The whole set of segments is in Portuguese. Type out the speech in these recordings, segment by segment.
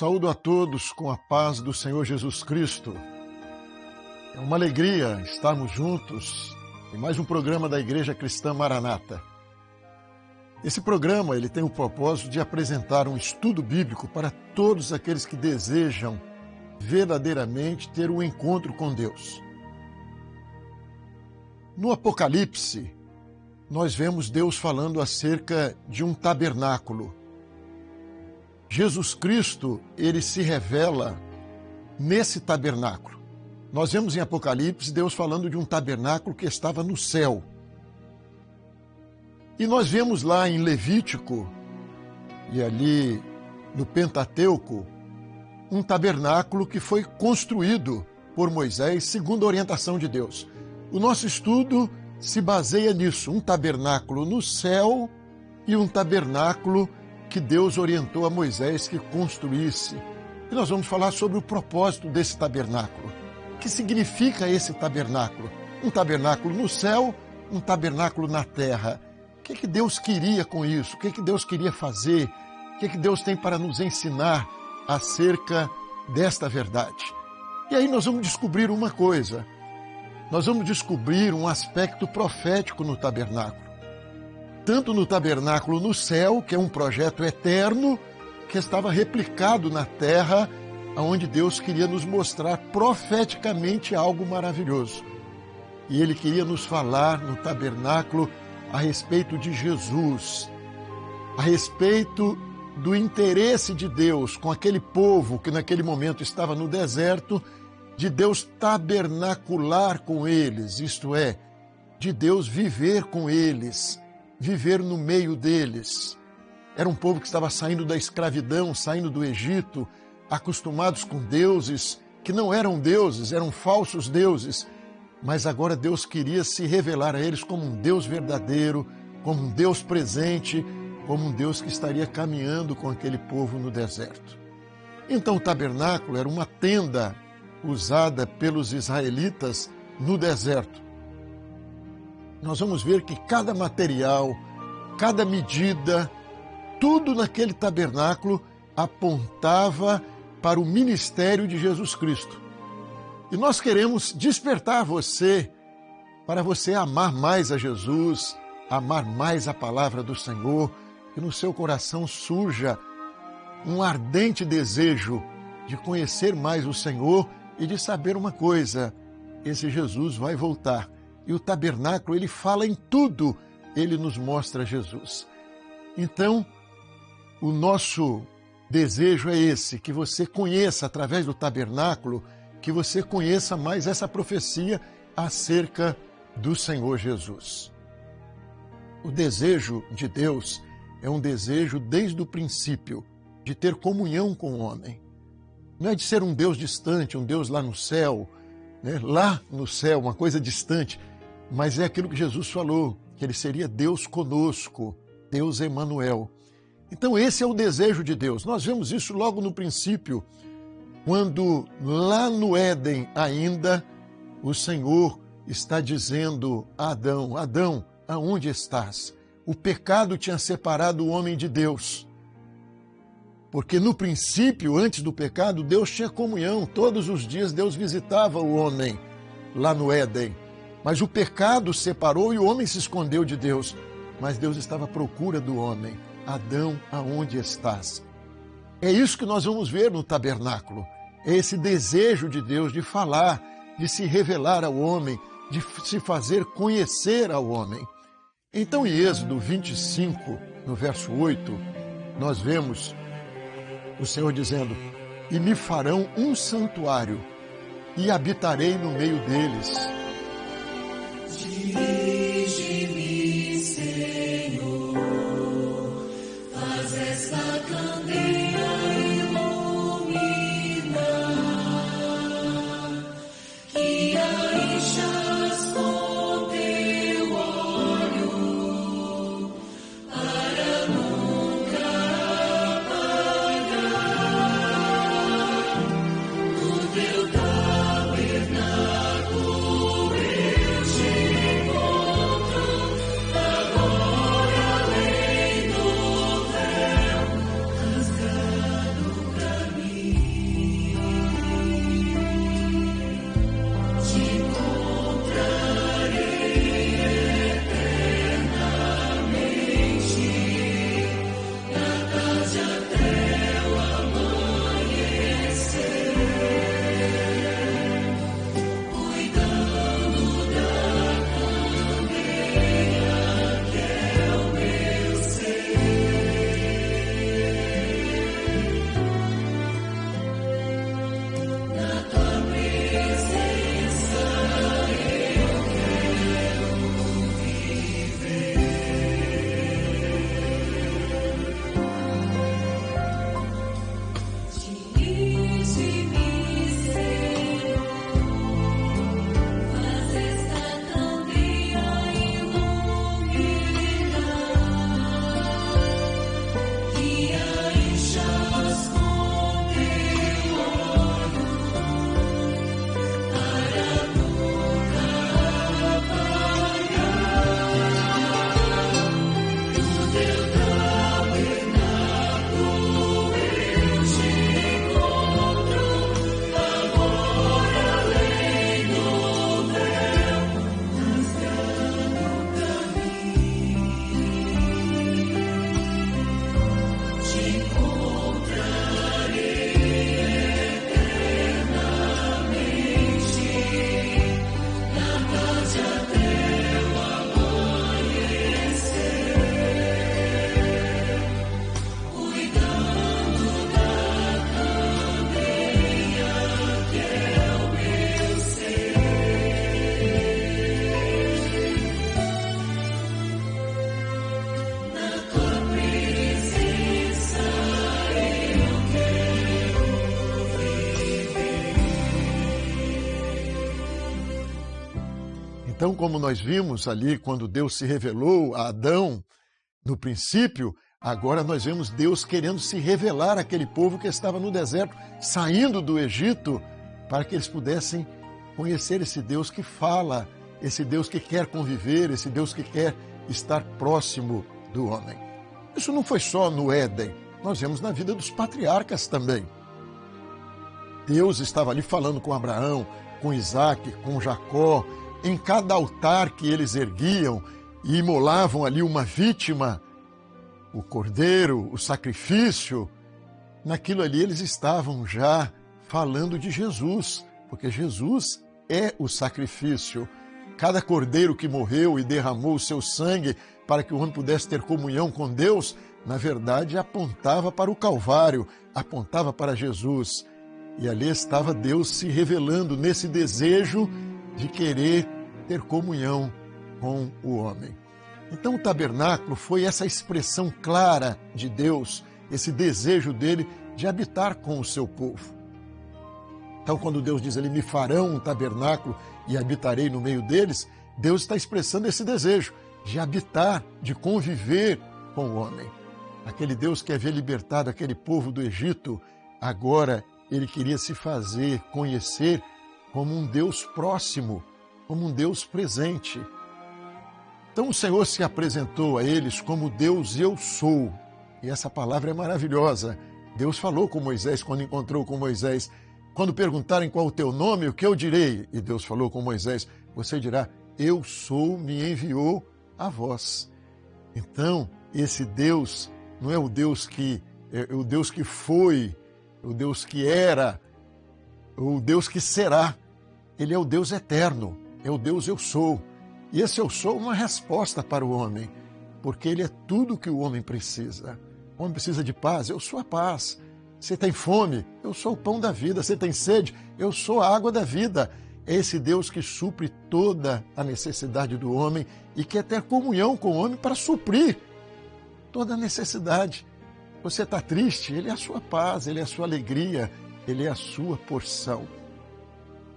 saúdo a todos com a paz do Senhor Jesus Cristo. É uma alegria estarmos juntos em mais um programa da Igreja Cristã Maranata. Esse programa ele tem o propósito de apresentar um estudo bíblico para todos aqueles que desejam verdadeiramente ter um encontro com Deus. No Apocalipse, nós vemos Deus falando acerca de um tabernáculo. Jesus Cristo, ele se revela nesse tabernáculo. Nós vemos em Apocalipse Deus falando de um tabernáculo que estava no céu. E nós vemos lá em Levítico e ali no Pentateuco um tabernáculo que foi construído por Moisés segundo a orientação de Deus. O nosso estudo se baseia nisso, um tabernáculo no céu e um tabernáculo que Deus orientou a Moisés que construísse. E nós vamos falar sobre o propósito desse tabernáculo. O que significa esse tabernáculo? Um tabernáculo no céu, um tabernáculo na terra. O que Deus queria com isso? O que Deus queria fazer? O que Deus tem para nos ensinar acerca desta verdade? E aí nós vamos descobrir uma coisa. Nós vamos descobrir um aspecto profético no tabernáculo. Tanto no tabernáculo no céu, que é um projeto eterno, que estava replicado na terra, onde Deus queria nos mostrar profeticamente algo maravilhoso. E Ele queria nos falar no tabernáculo a respeito de Jesus, a respeito do interesse de Deus com aquele povo que naquele momento estava no deserto, de Deus tabernacular com eles, isto é, de Deus viver com eles, viver no meio deles. Era um povo que estava saindo da escravidão, saindo do Egito, acostumados com deuses que não eram deuses, eram falsos deuses, mas agora Deus queria se revelar a eles como um Deus verdadeiro, como um Deus presente, como um Deus que estaria caminhando com aquele povo no deserto. Então o tabernáculo era uma tenda usada pelos israelitas no deserto. Nós vamos ver que cada material, cada medida, tudo naquele tabernáculo apontava para o ministério de Jesus Cristo. E nós queremos despertar você para você amar mais a Jesus, amar mais a palavra do Senhor, que no seu coração surja um ardente desejo de conhecer mais o Senhor e de saber uma coisa: esse Jesus vai voltar. E o tabernáculo, ele fala em tudo, ele nos mostra Jesus. Então, o nosso desejo é esse, que você conheça através do tabernáculo, que você conheça mais essa profecia acerca do Senhor Jesus. O desejo de Deus é um desejo desde o princípio, de ter comunhão com o homem. Não é de ser um Deus distante, um Deus lá no céu, né? Lá no céu, uma coisa distante, mas é aquilo que Jesus falou, que ele seria Deus conosco, Deus Emanuel. Então esse é o desejo de Deus. Nós vemos isso logo no princípio, quando lá no Éden ainda o Senhor está dizendo a Adão: Adão, aonde estás? O pecado tinha separado o homem de Deus. Porque no princípio, antes do pecado, Deus tinha comunhão. Todos os dias Deus visitava o homem lá no Éden. Mas o pecado separou e o homem se escondeu de Deus. Mas Deus estava à procura do homem. Adão, aonde estás? É isso que nós vamos ver no tabernáculo. É esse desejo de Deus de falar, de se revelar ao homem, de se fazer conhecer ao homem. Então, em Êxodo 25, no verso 8, nós vemos o Senhor dizendo: e me farão um santuário, e habitarei no meio deles. Dirige-me, Senhor, faz esta candeia iluminar, que a enchas com teu óleo, para nunca apagar. No teu tabernáculo eu te encontro, agora além do véu, Então, como nós vimos ali quando Deus se revelou a Adão no princípio, agora nós vemos Deus querendo se revelar àquele povo que estava no deserto, saindo do Egito, para que eles pudessem conhecer esse Deus que fala, esse Deus que quer conviver, esse Deus que quer estar próximo do homem. Isso não foi só no Éden, nós vemos na vida dos patriarcas também. Deus estava ali falando com Abraão, com Isaac, com Jacó, em cada altar que eles erguiam e imolavam ali uma vítima, o cordeiro, o sacrifício, naquilo ali eles estavam já falando de Jesus, porque Jesus é o sacrifício. Cada cordeiro que morreu e derramou o seu sangue para que o homem pudesse ter comunhão com Deus, na verdade apontava para o Calvário, apontava para Jesus. E ali estava Deus se revelando nesse desejo de querer ter comunhão com o homem. Então o tabernáculo foi essa expressão clara de Deus, esse desejo dele de habitar com o seu povo. Então quando Deus diz ali, me farão um tabernáculo e habitarei no meio deles, Deus está expressando esse desejo de habitar, de conviver com o homem. Aquele Deus que havia libertado aquele povo do Egito, agora ele queria se fazer conhecer como um Deus próximo, como um Deus presente. Então o Senhor se apresentou a eles como Deus eu sou. E essa palavra é maravilhosa. Deus falou com Moisés quando encontrou com Moisés. Quando perguntarem qual o teu nome, o que eu direi? E Deus falou com Moisés, você dirá, eu sou, me enviou a vós. Então, esse Deus não é o Deus que foi, o Deus que era, o Deus que será. Ele é o Deus eterno, é o Deus eu sou. E esse eu sou uma resposta para o homem, porque ele é tudo que o homem precisa. O homem precisa de paz, eu sou a paz. Você tem fome, eu sou o pão da vida. Você tem sede, eu sou a água da vida. É esse Deus que supre toda a necessidade do homem e quer ter comunhão com o homem para suprir toda a necessidade. Você está triste, ele é a sua paz, ele é a sua alegria, ele é a sua porção.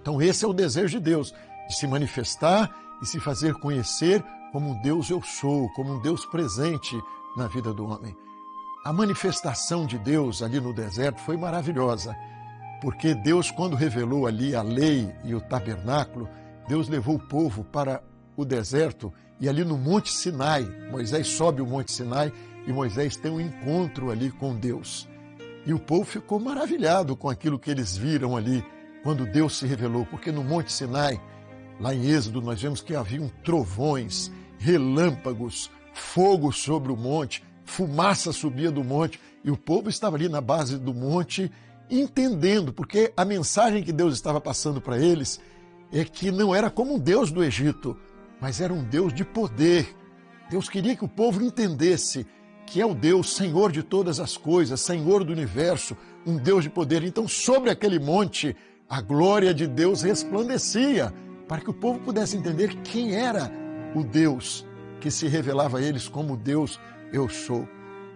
Então esse é o desejo de Deus, de se manifestar e se fazer conhecer como um Deus eu sou, como um Deus presente na vida do homem. A manifestação de Deus ali no deserto foi maravilhosa, porque Deus, quando revelou ali a lei e o tabernáculo, Deus levou o povo para o deserto e ali no Monte Sinai, Moisés sobe o Monte Sinai e Moisés tem um encontro ali com Deus. E o povo ficou maravilhado com aquilo que eles viram ali, quando Deus se revelou, porque no Monte Sinai, lá em Êxodo, nós vemos que haviam trovões, relâmpagos, fogo sobre o monte, fumaça subia do monte, e o povo estava ali na base do monte, entendendo, porque a mensagem que Deus estava passando para eles é que não era como um Deus do Egito, mas era um Deus de poder. Deus queria que o povo entendesse que é o Deus, Senhor de todas as coisas, Senhor do universo, um Deus de poder. Então, sobre aquele monte, a glória de Deus resplandecia, para que o povo pudesse entender quem era o Deus que se revelava a eles como Deus eu sou.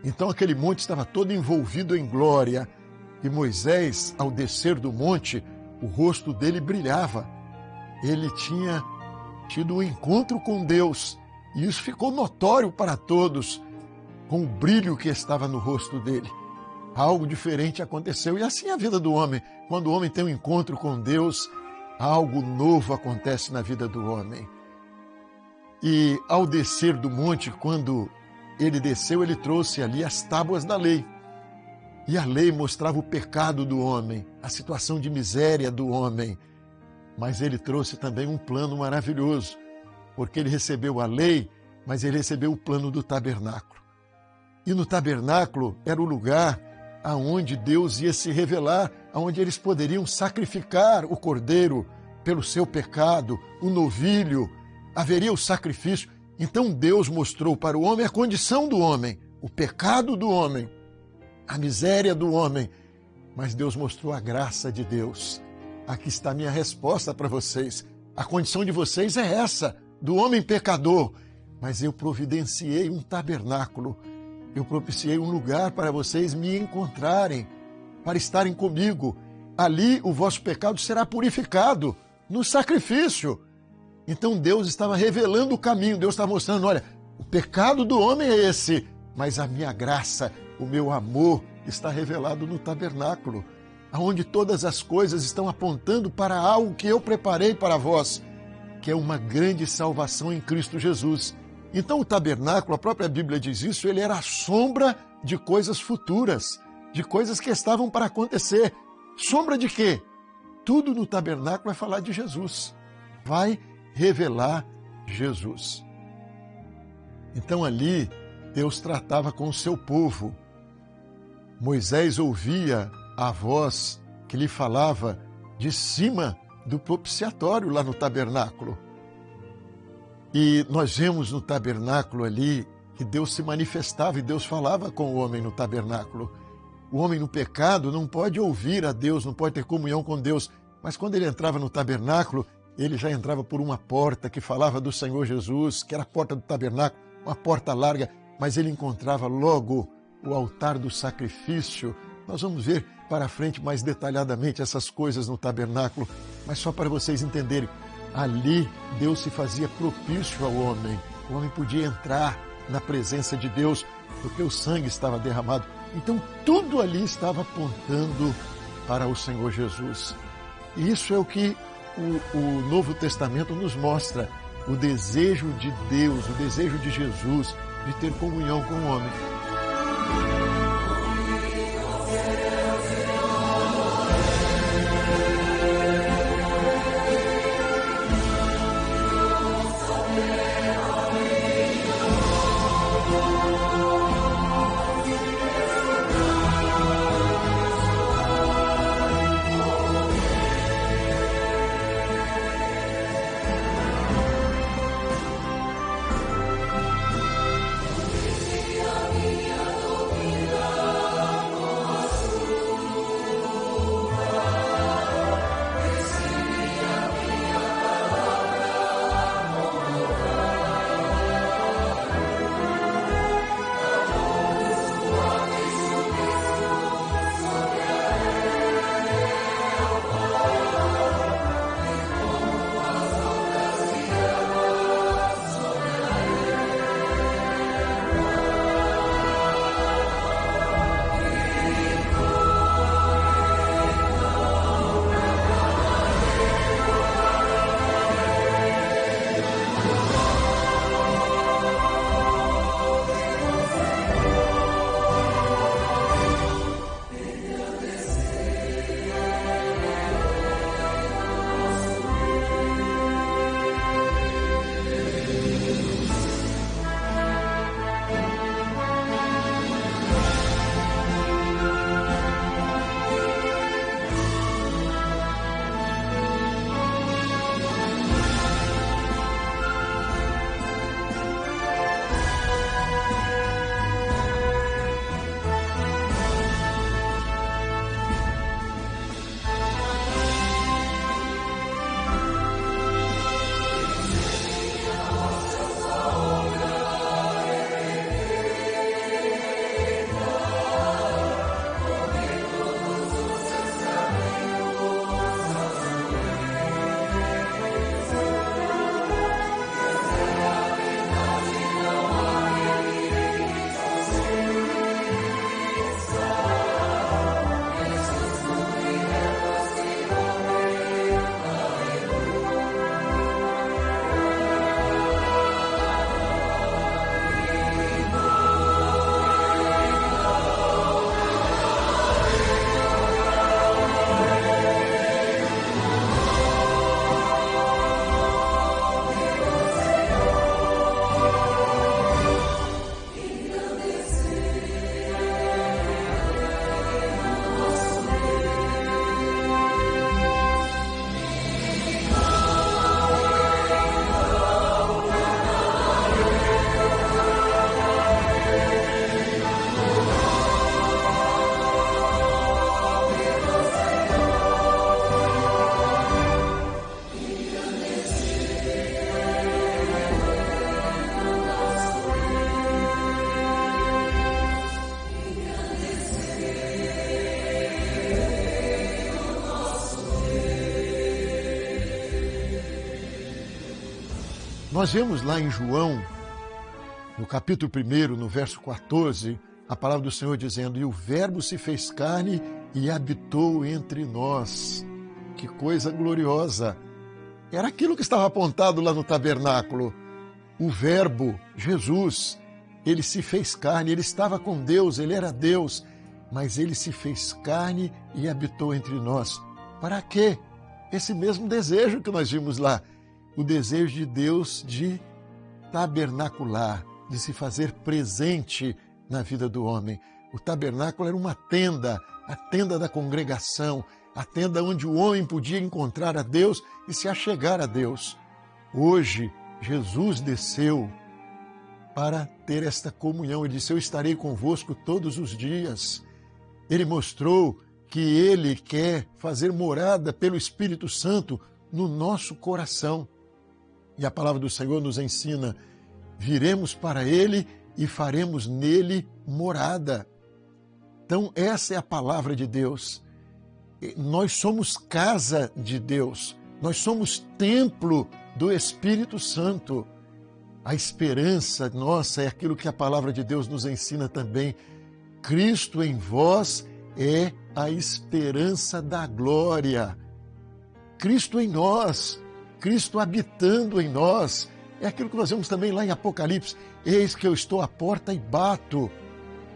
Então aquele monte estava todo envolvido em glória e Moisés, ao descer do monte, o rosto dele brilhava. Ele tinha tido um encontro com Deus e isso ficou notório para todos com o brilho que estava no rosto dele. Algo diferente aconteceu e assim é a vida do homem. Quando o homem tem um encontro com Deus, algo novo acontece na vida do homem. E ao descer do monte, quando ele desceu, ele trouxe ali as tábuas da lei. E a lei mostrava o pecado do homem, a situação de miséria do homem. Mas ele trouxe também um plano maravilhoso, porque ele recebeu a lei, mas ele recebeu o plano do tabernáculo. E no tabernáculo era o lugar aonde Deus ia se revelar, aonde eles poderiam sacrificar o cordeiro pelo seu pecado, o novilho, haveria o sacrifício. Então Deus mostrou para o homem a condição do homem, o pecado do homem, a miséria do homem, mas Deus mostrou a graça de Deus. Aqui está a minha resposta para vocês. A condição de vocês é essa, do homem pecador, mas eu providenciei um tabernáculo. Eu propiciei um lugar para vocês me encontrarem, para estarem comigo. Ali o vosso pecado será purificado no sacrifício. Então Deus estava revelando o caminho, Deus estava mostrando, olha, o pecado do homem é esse, mas a minha graça, o meu amor está revelado no tabernáculo, onde todas as coisas estão apontando para algo que eu preparei para vós, que é uma grande salvação em Cristo Jesus. Então o tabernáculo, a própria Bíblia diz isso, ele era a sombra de coisas futuras, de coisas que estavam para acontecer. Sombra de quê? Tudo no tabernáculo vai falar de Jesus, vai revelar Jesus. Então ali Deus tratava com o seu povo. Moisés ouvia a voz que lhe falava de cima do propiciatório lá no tabernáculo. E nós vemos no tabernáculo ali que Deus se manifestava e Deus falava com o homem no tabernáculo. O homem no pecado não pode ouvir a Deus, não pode ter comunhão com Deus, mas quando ele entrava no tabernáculo, ele já entrava por uma porta que falava do Senhor Jesus, que era a porta do tabernáculo, uma porta larga, mas ele encontrava logo o altar do sacrifício. Nós vamos ver para frente mais detalhadamente essas coisas no tabernáculo, mas só para vocês entenderem, ali Deus se fazia propício ao homem. O homem podia entrar na presença de Deus porque o sangue estava derramado. Então tudo ali estava apontando para o Senhor Jesus. E isso é o que o Novo Testamento nos mostra, o desejo de Deus, o desejo de Jesus de ter comunhão com o homem. Nós vemos lá em João, no capítulo 1, no verso 14, a palavra do Senhor dizendo: e o Verbo se fez carne e habitou entre nós. Que coisa gloriosa! Era aquilo que estava apontado lá no tabernáculo. O Verbo, Jesus, ele se fez carne, ele estava com Deus, ele era Deus, mas ele se fez carne e habitou entre nós. Para quê? Esse mesmo desejo que nós vimos lá, o desejo de Deus de tabernacular, de se fazer presente na vida do homem. O tabernáculo era uma tenda, a tenda da congregação, a tenda onde o homem podia encontrar a Deus e se achegar a Deus. Hoje, Jesus desceu para ter esta comunhão. Ele disse: eu estarei convosco todos os dias. Ele mostrou que ele quer fazer morada pelo Espírito Santo no nosso coração. E a palavra do Senhor nos ensina: viremos para ele e faremos nele morada. Então, essa é a palavra de Deus. Nós somos casa de Deus, nós somos templo do Espírito Santo. A esperança nossa é aquilo que a palavra de Deus nos ensina também. Cristo em vós é a esperança da glória. Cristo em nós, Cristo habitando em nós. É aquilo que nós vemos também lá em Apocalipse: eis que eu estou à porta e bato.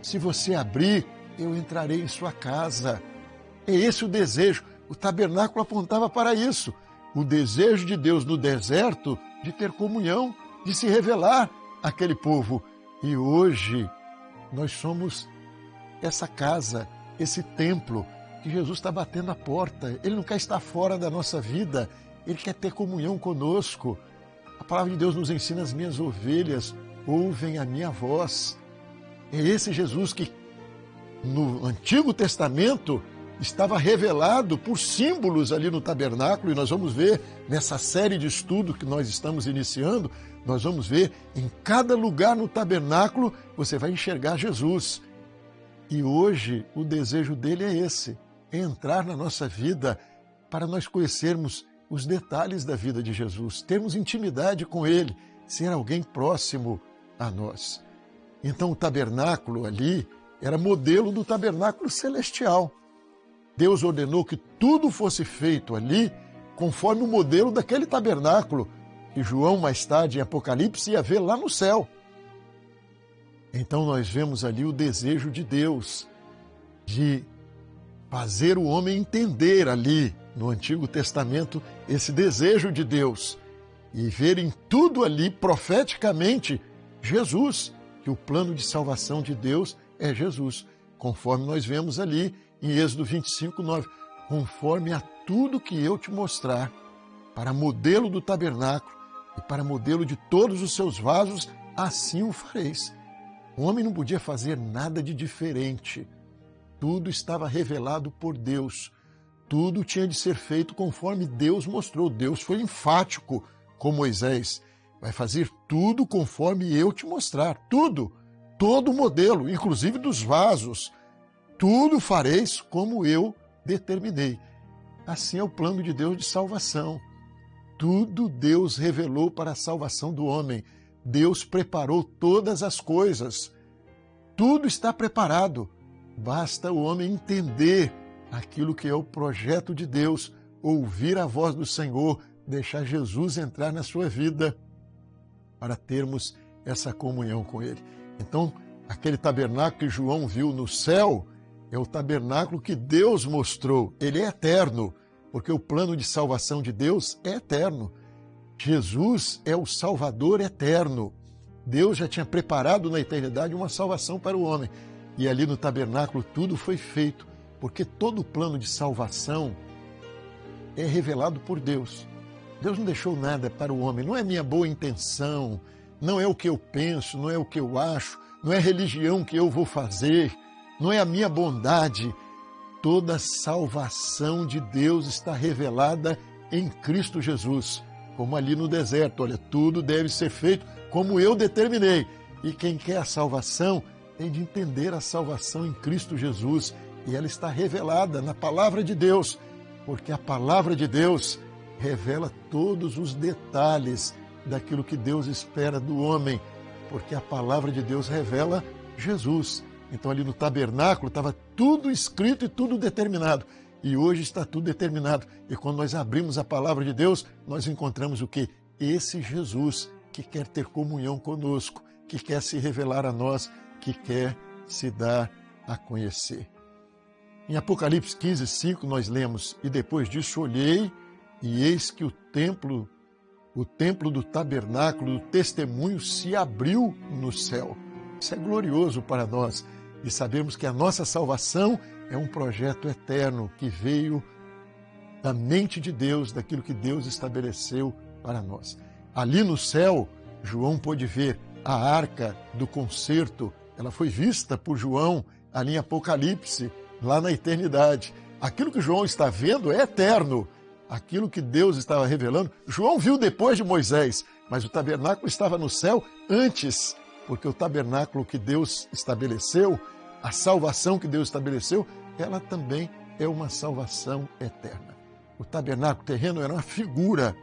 Se você abrir, eu entrarei em sua casa. É esse o desejo. O tabernáculo apontava para isso. O desejo de Deus no deserto de ter comunhão, de se revelar àquele povo. E hoje nós somos essa casa, esse templo que Jesus está batendo a porta. Ele não quer estar fora da nossa vida, ele quer ter comunhão conosco. A palavra de Deus nos ensina: as minhas ovelhas ouvem a minha voz. É esse Jesus que no Antigo Testamento estava revelado por símbolos ali no tabernáculo, e nós vamos ver nessa série de estudo que nós estamos iniciando, nós vamos ver em cada lugar no tabernáculo você vai enxergar Jesus. E hoje o desejo dele é esse, é entrar na nossa vida para nós conhecermos os detalhes da vida de Jesus, termos intimidade com ele, ser alguém próximo a nós. Então o tabernáculo ali era modelo do tabernáculo celestial. Deus ordenou que tudo fosse feito ali conforme o modelo daquele tabernáculo que João, mais tarde, em Apocalipse, ia ver lá no céu. Então nós vemos ali o desejo de Deus de fazer o homem entender ali, no Antigo Testamento, esse desejo de Deus e ver em tudo ali, profeticamente, Jesus, que o plano de salvação de Deus é Jesus, conforme nós vemos ali em Êxodo 25, 9, conforme a tudo que eu te mostrar, para modelo do tabernáculo e para modelo de todos os seus vasos, assim o fareis. O homem não podia fazer nada de diferente. Tudo estava revelado por Deus. Tudo tinha de ser feito conforme Deus mostrou. Deus foi enfático com Moisés. Vai fazer tudo conforme eu te mostrar. Tudo. Todo o modelo, inclusive dos vasos. Tudo fareis como eu determinei. Assim é o plano de Deus de salvação. Tudo Deus revelou para a salvação do homem. Deus preparou todas as coisas. Tudo está preparado. Basta o homem entender aquilo que é o projeto de Deus, ouvir a voz do Senhor, deixar Jesus entrar na sua vida para termos essa comunhão com Ele. Então, aquele tabernáculo que João viu no céu é o tabernáculo que Deus mostrou. Ele é eterno, porque o plano de salvação de Deus é eterno. Jesus é o Salvador eterno. Deus já tinha preparado na eternidade uma salvação para o homem. E ali no tabernáculo tudo foi feito, porque todo o plano de salvação é revelado por Deus. Deus não deixou nada para o homem. Não é minha boa intenção, não é o que eu penso, não é o que eu acho, não é a religião que eu vou fazer, não é a minha bondade. Toda a salvação de Deus está revelada em Cristo Jesus. Como ali no deserto, olha, tudo deve ser feito como eu determinei. E quem quer a salvação tem de entender a salvação em Cristo Jesus. E ela está revelada na palavra de Deus, porque a palavra de Deus revela todos os detalhes daquilo que Deus espera do homem, porque a palavra de Deus revela Jesus. Então ali no tabernáculo estava tudo escrito e tudo determinado. E hoje está tudo determinado. E quando nós abrimos a palavra de Deus, nós encontramos o quê? Esse Jesus que quer ter comunhão conosco, que quer se revelar a nós, que quer se dar a conhecer. Em Apocalipse 15:5 nós lemos: e depois disso olhei, e eis que o templo do tabernáculo do testemunho se abriu no céu. Isso é glorioso para nós. E sabemos que a nossa salvação é um projeto eterno que veio da mente de Deus, daquilo que Deus estabeleceu para nós. Ali no céu, João pôde ver a arca do concerto. Ela foi vista por João ali em Apocalipse, lá na eternidade. Aquilo que João está vendo é eterno. Aquilo que Deus estava revelando, João viu depois de Moisés, mas o tabernáculo estava no céu antes, porque o tabernáculo que Deus estabeleceu, a salvação que Deus estabeleceu, ela também é uma salvação eterna. O tabernáculo terreno era uma figura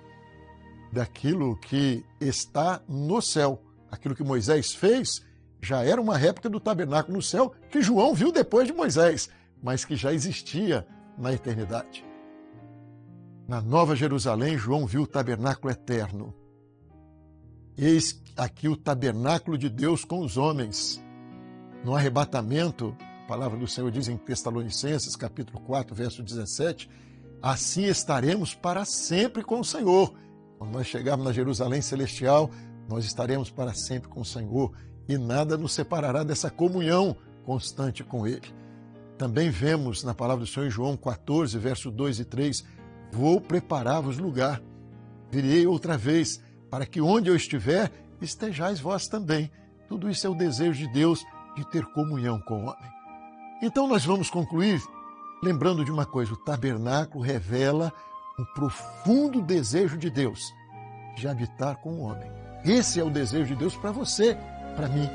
daquilo que está no céu. Aquilo que Moisés fez já era uma réplica do tabernáculo no céu, que João viu depois de Moisés, mas que já existia na eternidade. Na Nova Jerusalém, João viu o tabernáculo eterno. Eis aqui o tabernáculo de Deus com os homens. No arrebatamento, a palavra do Senhor diz em Tessalonicenses, capítulo 4, verso 17, assim estaremos para sempre com o Senhor. Quando nós chegarmos na Jerusalém celestial, nós estaremos para sempre com o Senhor e nada nos separará dessa comunhão constante com Ele. Também vemos na palavra do Senhor em João 14, verso 2 e 3, vou preparar-vos lugar, virei outra vez, para que onde eu estiver, estejais vós também. Tudo isso é o desejo de Deus de ter comunhão com o homem. Então nós vamos concluir lembrando de uma coisa: o tabernáculo revela um profundo desejo de Deus de habitar com o homem. Esse é o desejo de Deus para você, para mim.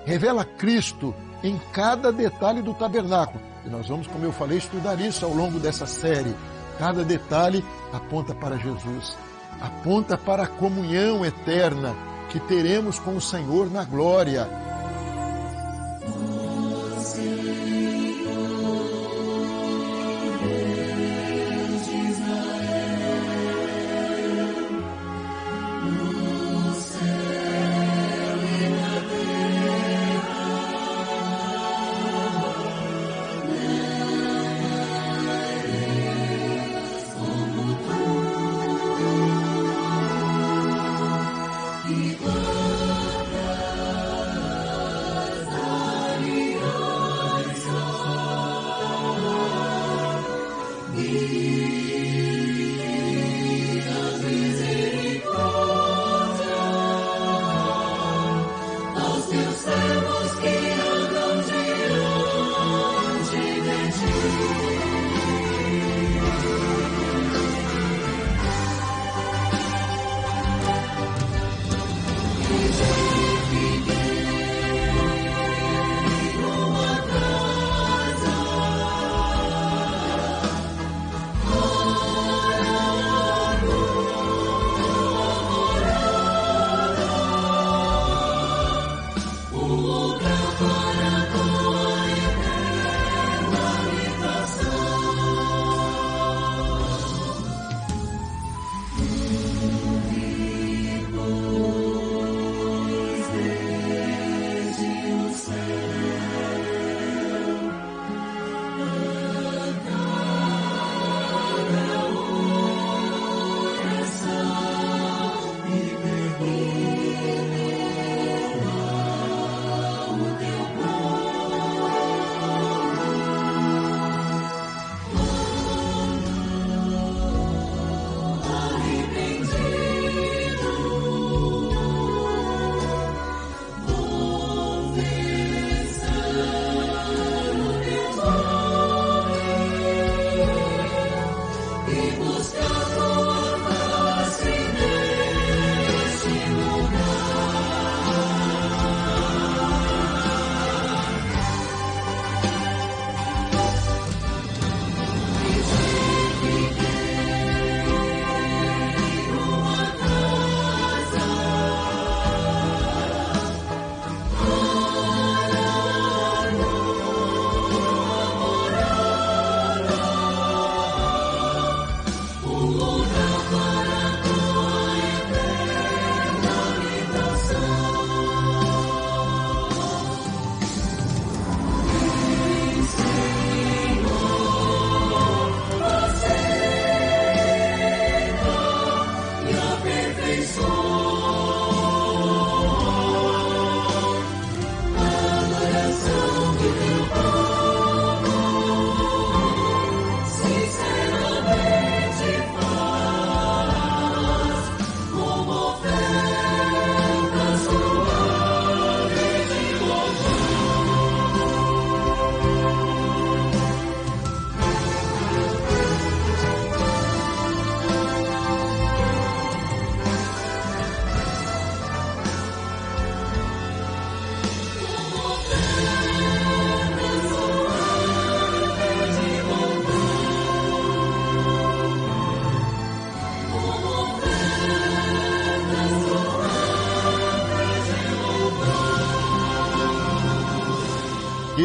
Revela Cristo em cada detalhe do tabernáculo. E nós vamos, como eu falei, estudar isso ao longo dessa série. Cada detalhe aponta para Jesus, aponta para a comunhão eterna que teremos com o Senhor na glória.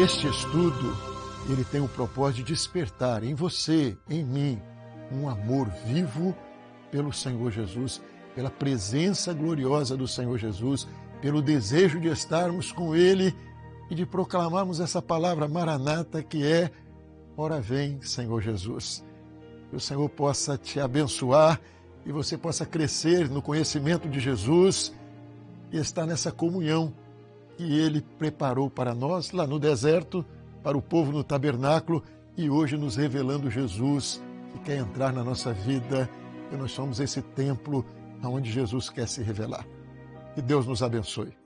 Este estudo, ele tem o propósito de despertar em você, em mim, um amor vivo pelo Senhor Jesus, pela presença gloriosa do Senhor Jesus, pelo desejo de estarmos com Ele e de proclamarmos essa palavra maranata que é: ora vem, Senhor Jesus. Que o Senhor possa te abençoar e você possa crescer no conhecimento de Jesus e estar nessa comunhão que Ele preparou para nós lá no deserto, para o povo no tabernáculo e hoje nos revelando Jesus que quer entrar na nossa vida e nós somos esse templo onde Jesus quer se revelar. Que Deus nos abençoe.